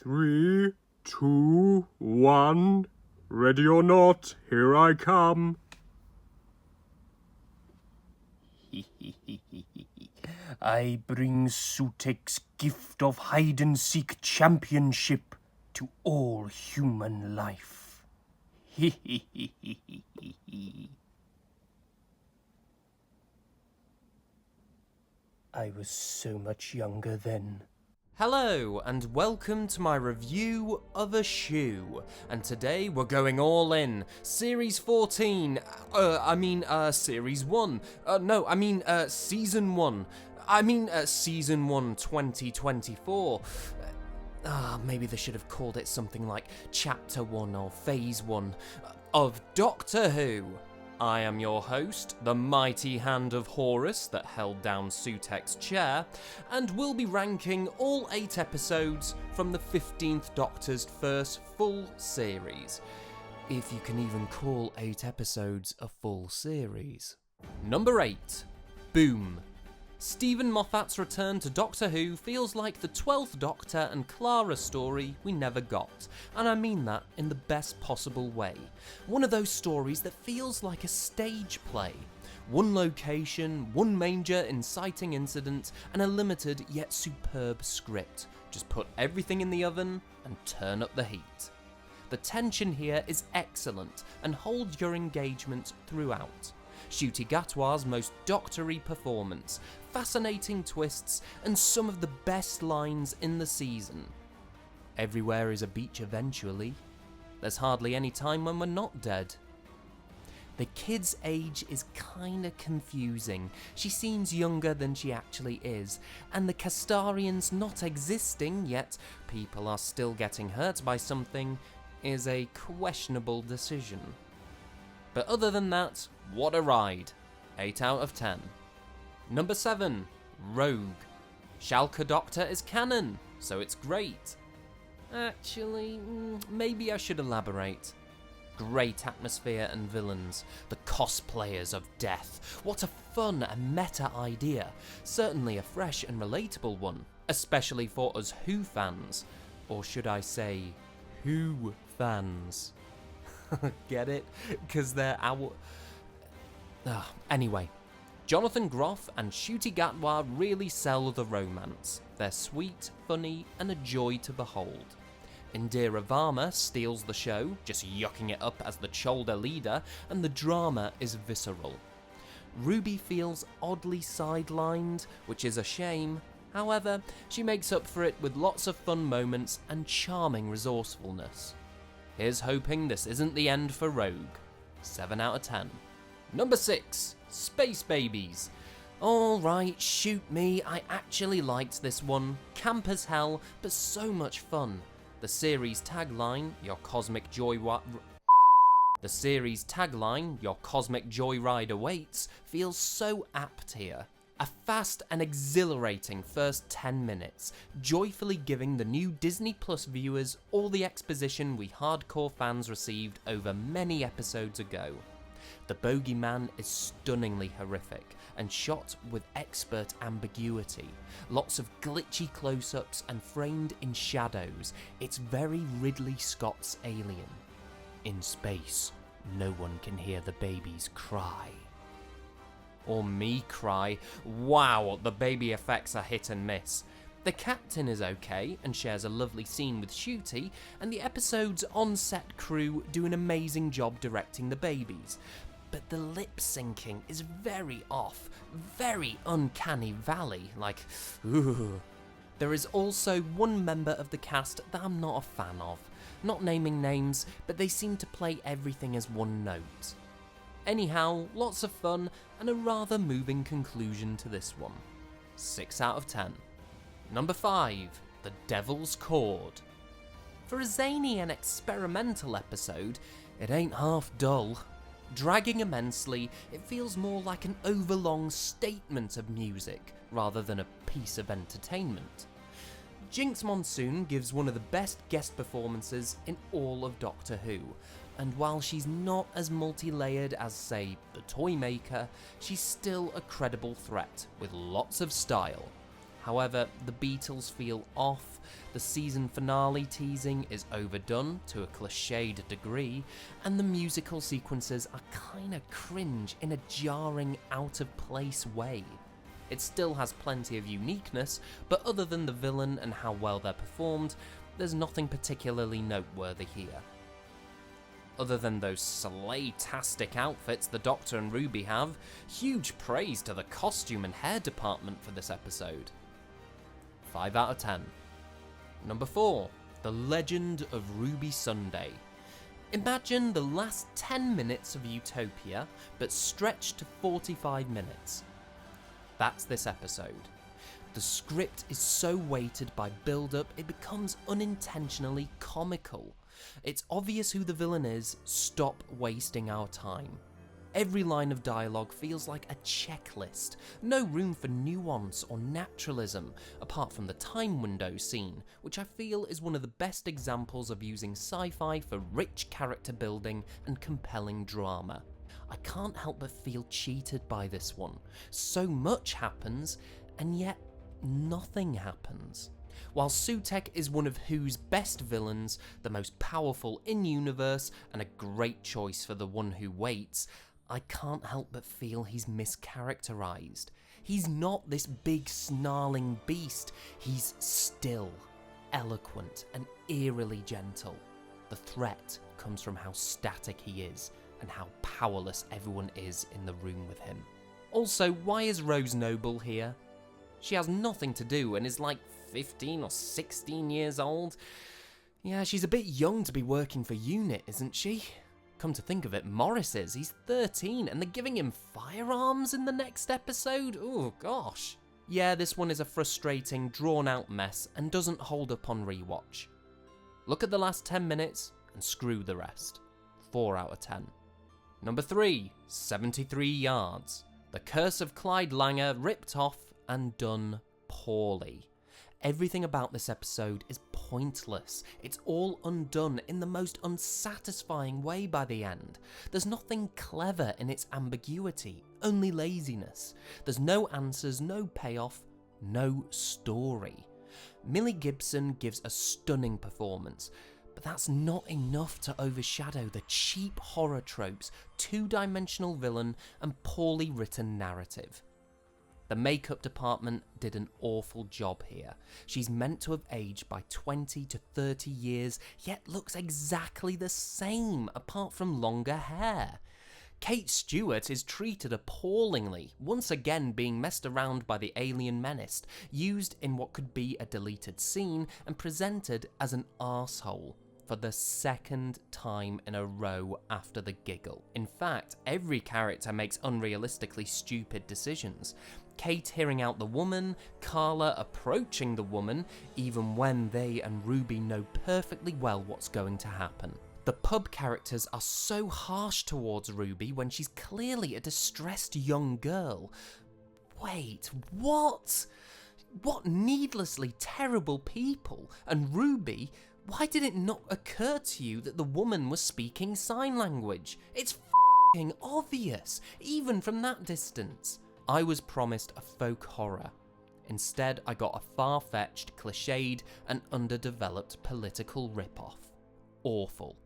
3, 2, 1. Ready or not, here I come. I bring Sutek's gift of hide-and-seek championship to all human life. I was so much younger then. Hello and welcome to my review of a shoe, and today we're going all in. Series 14, Series 1, Season 1, Season 1 2024. Maybe they should have called it something like Chapter 1 or Phase 1 of Doctor Who. I am your host, the mighty hand of Horus that held down Sutek's chair, and we'll be ranking all 8 episodes from the 15th Doctor's first full series. If you can even call 8 episodes a full series. Number 8. Boom. Stephen Moffat's return to Doctor Who feels like the 12th Doctor and Clara story we never got, and I mean that in the best possible way. One of those stories that feels like a stage play. One location, one major inciting incident, and a limited yet superb script. Just put everything in the oven and turn up the heat. The tension here is excellent and holds your engagement throughout. Ncuti Gatwa's most doctory performance, fascinating twists, and some of the best lines in the season. Everywhere is a beach eventually. There's hardly any time when we're not dead. The kid's age is kinda confusing. She seems younger than she actually is, and the Castarians not existing, yet people are still getting hurt by something, is a questionable decision. But other than that, what a ride. 8 out of 10. Number 7. Rogue. Schalke Doctor is canon, so it's great. Actually, maybe I should elaborate. Great atmosphere and villains. The cosplayers of death. What a fun and meta idea. Certainly a fresh and relatable one, especially for us Who fans. Or should I say, Who fans? Get it? Because they're our... Anyway, Jonathan Groff and Ncuti Gatwa really sell the romance. They're sweet, funny, and a joy to behold. Indira Varma steals the show, just yucking it up as the shoulder leader, and the drama is visceral. Ruby feels oddly sidelined, which is a shame. However, she makes up for it with lots of fun moments and charming resourcefulness. Here's hoping this isn't the end for Rogue. 7 out of 10. Number 6. Space Babies. Alright, shoot me, I actually liked this one. Camp as hell, but so much fun. The series tagline, Your Cosmic Joyride awaits, feels so apt here. A fast and exhilarating first 10 minutes, joyfully giving the new Disney Plus viewers all the exposition we hardcore fans received over many episodes ago. The bogeyman is stunningly horrific and shot with expert ambiguity. Lots of glitchy close-ups and framed in shadows. It's very Ridley Scott's Alien. In space, no one can hear the babies cry. Or me cry. Wow, the baby effects are hit and miss. The captain is okay and shares a lovely scene with Ncuti, and the episode's on-set crew do an amazing job directing the babies. But the lip syncing is very off, very uncanny valley, like, ooh. There is also one member of the cast that I'm not a fan of. Not naming names, but they seem to play everything as one note. Anyhow, lots of fun and a rather moving conclusion to this one. 6 out of 10. Number 5. The Devil's Chord. For a zany and experimental episode, it ain't half dull. Dragging immensely, it feels more like an overlong statement of music rather than a piece of entertainment. Jinx Monsoon gives one of the best guest performances in all of Doctor Who, and while she's not as multi-layered as, say, the Toymaker, she's still a credible threat with lots of style. However, the Beatles feel off, the season finale teasing is overdone to a cliched degree, and the musical sequences are kinda cringe in a jarring, out-of-place way. It still has plenty of uniqueness, but other than the villain and how well they're performed, there's nothing particularly noteworthy here. Other than those slay-tastic outfits the Doctor and Ruby have, huge praise to the costume and hair department for this episode. 5 out of 10. Number 4. The Legend of Ruby Sunday. Imagine the last 10 minutes of Utopia, but stretched to 45 minutes. That's this episode. The script is so weighted by build-up, it becomes unintentionally comical. It's obvious who the villain is, stop wasting our time. Every line of dialogue feels like a checklist, no room for nuance or naturalism, apart from the time window scene, which I feel is one of the best examples of using sci-fi for rich character building and compelling drama. I can't help but feel cheated by this one. So much happens, and yet nothing happens. While Sutekh is one of Who's best villains, the most powerful in-universe, and a great choice for the one who waits, I can't help but feel he's mischaracterized. He's not this big snarling beast, he's still, eloquent, and eerily gentle. The threat comes from how static he is, and how powerless everyone is in the room with him. Also, why is Rose Noble here? She has nothing to do and is like 15 or 16 years old. Yeah, she's a bit young to be working for UNIT, isn't she? Come to think of it, Morris is. He's 13 and they're giving him firearms in the next episode? Oh gosh. Yeah, this one is a frustrating, drawn-out mess and doesn't hold up on rewatch. Look at the last 10 minutes and screw the rest. 4 out of 10. Number 3, 73 yards. The Curse of Clyde Langer ripped off and done poorly. Everything about this episode is pointless. It's all undone in the most unsatisfying way by the end. There's nothing clever in its ambiguity, only laziness. There's no answers, no payoff, no story. Millie Gibson gives a stunning performance, but that's not enough to overshadow the cheap horror tropes, two-dimensional villain, and poorly written narrative. The makeup department did an awful job here. She's meant to have aged by 20 to 30 years, yet looks exactly the same, apart from longer hair. Kate Stewart is treated appallingly, once again being messed around by the alien menace, used in what could be a deleted scene and presented as an arsehole for the second time in a row after the giggle. In fact, every character makes unrealistically stupid decisions. Kate hearing out the woman, Carla approaching the woman, even when they and Ruby know perfectly well what's going to happen. The pub characters are so harsh towards Ruby when she's clearly a distressed young girl. Wait, what? What needlessly terrible people. And Ruby, why did it not occur to you that the woman was speaking sign language? It's f***ing obvious, even from that distance. I was promised a folk horror. Instead, I got a far-fetched, cliched, and underdeveloped political rip-off. Awful.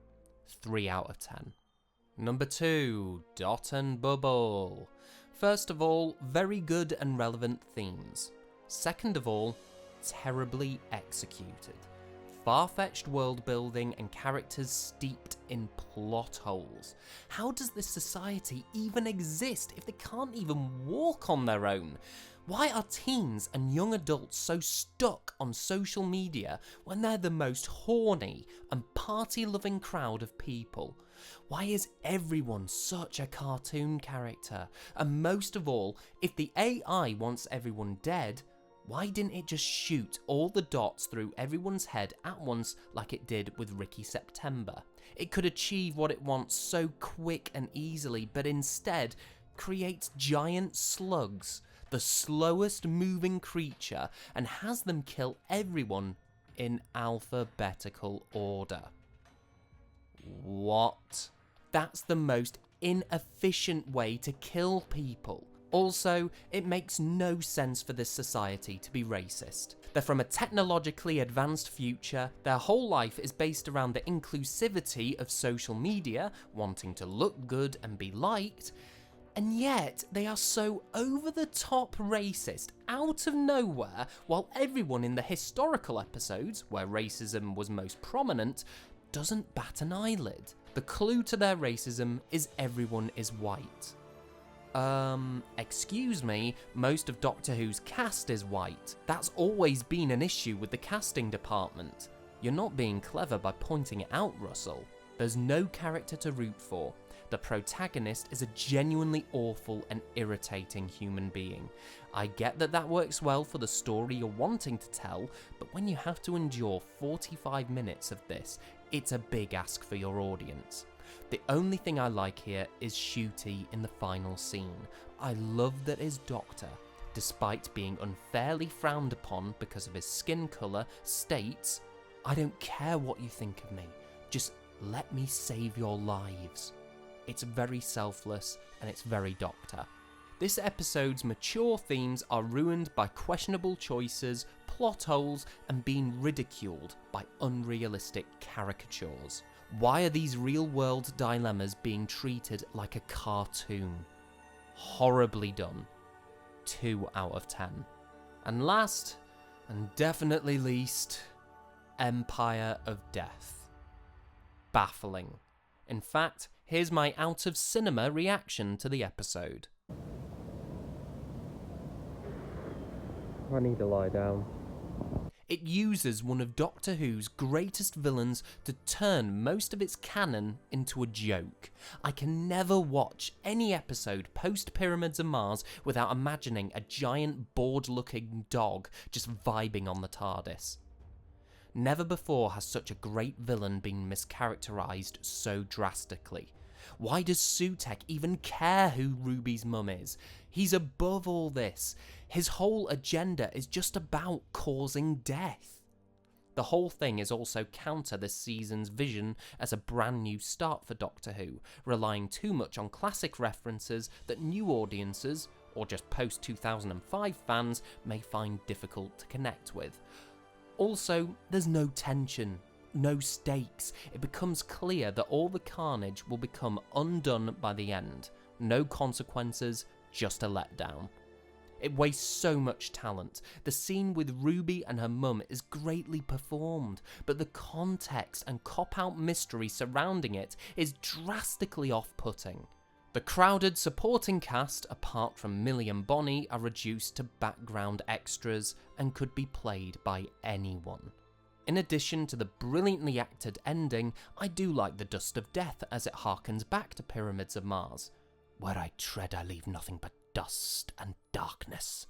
3 out of 10. Number 2, Dot and Bubble. First of all, very good and relevant themes. Second of all, terribly executed. Far-fetched world building and characters steeped in plot holes. How does this society even exist if they can't even walk on their own? Why are teens and young adults so stuck on social media when they're the most horny and party-loving crowd of people? Why is everyone such a cartoon character? And most of all, if the AI wants everyone dead, why didn't it just shoot all the dots through everyone's head at once like it did with Ricky September? It could achieve what it wants so quick and easily, but instead creates giant slugs, the slowest moving creature, and has them kill everyone in alphabetical order. What? That's the most inefficient way to kill people. Also, it makes no sense for this society to be racist. They're from a technologically advanced future, their whole life is based around the inclusivity of social media, wanting to look good and be liked, and yet they are so over-the-top racist out of nowhere, while everyone in the historical episodes, where racism was most prominent, doesn't bat an eyelid. The clue to their racism is everyone is white. Excuse me, most of Doctor Who's cast is white. That's always been an issue with the casting department. You're not being clever by pointing it out, Russell. There's no character to root for. The protagonist is a genuinely awful and irritating human being. I get that that works well for the story you're wanting to tell, but when you have to endure 45 minutes of this, it's a big ask for your audience. The only thing I like here is Ncuti in the final scene. I love that his doctor, despite being unfairly frowned upon because of his skin colour, states, "I don't care what you think of me, just let me save your lives." It's very selfless and it's very Doctor. This episode's mature themes are ruined by questionable choices, plot holes, and being ridiculed by unrealistic caricatures. Why are these real-world dilemmas being treated like a cartoon? Horribly done. 2 out of 10. And last, and definitely least, Empire of Death. Baffling. In fact, here's my out-of-cinema reaction to the episode. I need to lie down. It uses one of Doctor Who's greatest villains to turn most of its canon into a joke. I can never watch any episode post Pyramids of Mars without imagining a giant bored-looking dog just vibing on the TARDIS. Never before has such a great villain been mischaracterised so drastically. Why does Sutekh even care who Ruby's mum is? He's above all this. His whole agenda is just about causing death. The whole thing is also counter this season's vision as a brand new start for Doctor Who, relying too much on classic references that new audiences, or just post-2005 fans, may find difficult to connect with. Also, there's no tension. No stakes. It becomes clear that all the carnage will become undone by the end. No consequences, just a letdown. It wastes so much talent. The scene with Ruby and her mum is greatly performed, but the context and cop-out mystery surrounding it is drastically off-putting. The crowded supporting cast, apart from Millie and Bonnie, are reduced to background extras and could be played by anyone. In addition to the brilliantly acted ending, I do like the Dust of Death as it harkens back to Pyramids of Mars. Where I tread I leave nothing but dust and darkness.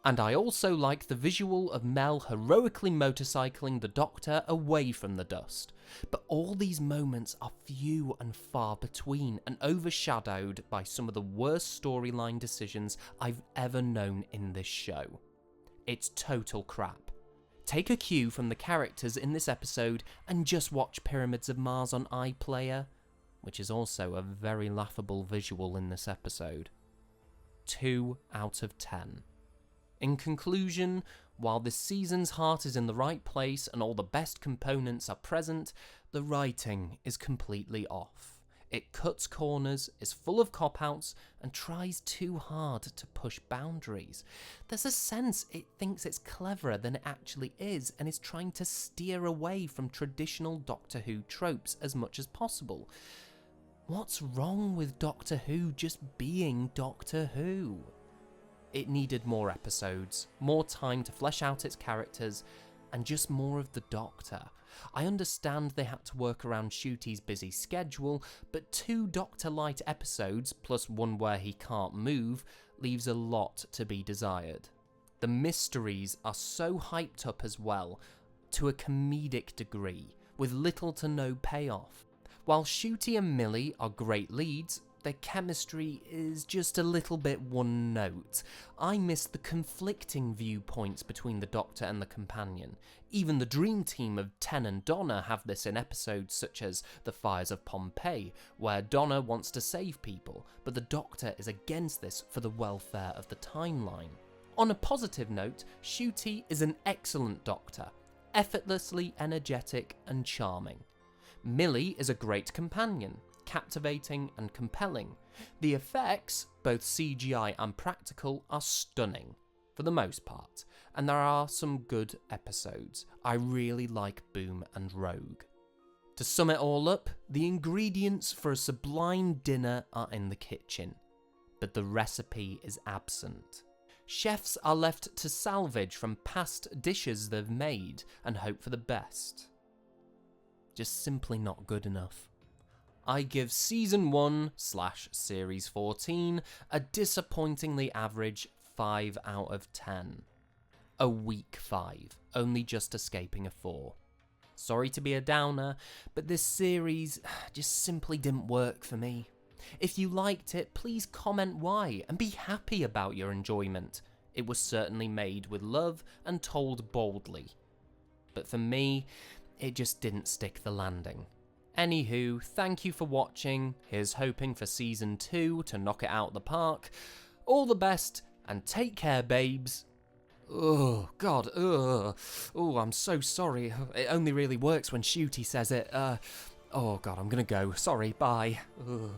And I also like the visual of Mel heroically motorcycling the Doctor away from the dust. But all these moments are few and far between and overshadowed by some of the worst storyline decisions I've ever known in this show. It's total crap. Take a cue from the characters in this episode and just watch Pyramids of Mars on iPlayer, which is also a very laughable visual in this episode. 2 out of 10. In conclusion, while this season's heart is in the right place and all the best components are present, the writing is completely off. It cuts corners, is full of cop-outs, and tries too hard to push boundaries. There's a sense it thinks it's cleverer than it actually is, and is trying to steer away from traditional Doctor Who tropes as much as possible. What's wrong with Doctor Who just being Doctor Who? It needed more episodes, more time to flesh out its characters, and just more of the Doctor. I understand they had to work around Ncuti's busy schedule, but 2 Doctor-light episodes, plus one where he can't move, leaves a lot to be desired. The mysteries are so hyped up as well, to a comedic degree, with little to no payoff. While Ncuti and Millie are great leads, their chemistry is just a little bit one note. I miss the conflicting viewpoints between the Doctor and the companion. Even the dream team of Ten and Donna have this in episodes such as The Fires of Pompeii, where Donna wants to save people, but the Doctor is against this for the welfare of the timeline. On a positive note, Ncuti is an excellent Doctor, effortlessly energetic and charming. Millie is a great companion, captivating and compelling. The effects, both CGI and practical, are stunning, for the most part, and there are some good episodes. I really like Boom and Rogue. To sum it all up, the ingredients for a sublime dinner are in the kitchen, but the recipe is absent. Chefs are left to salvage from past dishes they've made and hope for the best. Just simply not good enough. I give Season 1/Series 14 a disappointingly average 5 out of 10. A weak 5, only just escaping a 4. Sorry to be a downer, but this series just simply didn't work for me. If you liked it, please comment why and be happy about your enjoyment. It was certainly made with love and told boldly. But for me, it just didn't stick the landing. Anywho, thank you for watching. Here's hoping for Season 2 to knock it out the park. All the best, and take care, babes. Oh, God, ugh. Oh, I'm so sorry. It only really works when Ncuti says it. Oh, God, I'm gonna go. Sorry, bye. Ugh.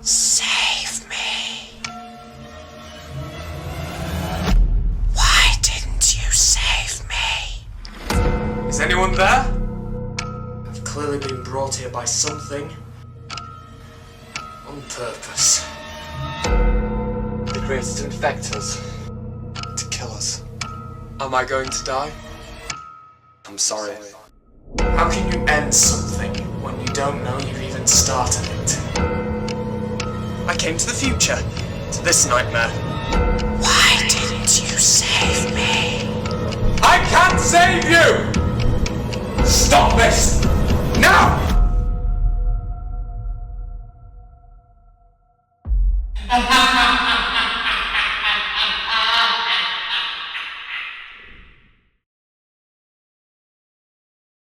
Save me. Why didn't you save me? Is anyone there? I've clearly been brought here by something. On purpose. They created to infect us. To kill us. Am I going to die? I'm sorry. How can you end something when you don't know you've even started it? I came to the future, to this nightmare. Why didn't you save me? I can't save you!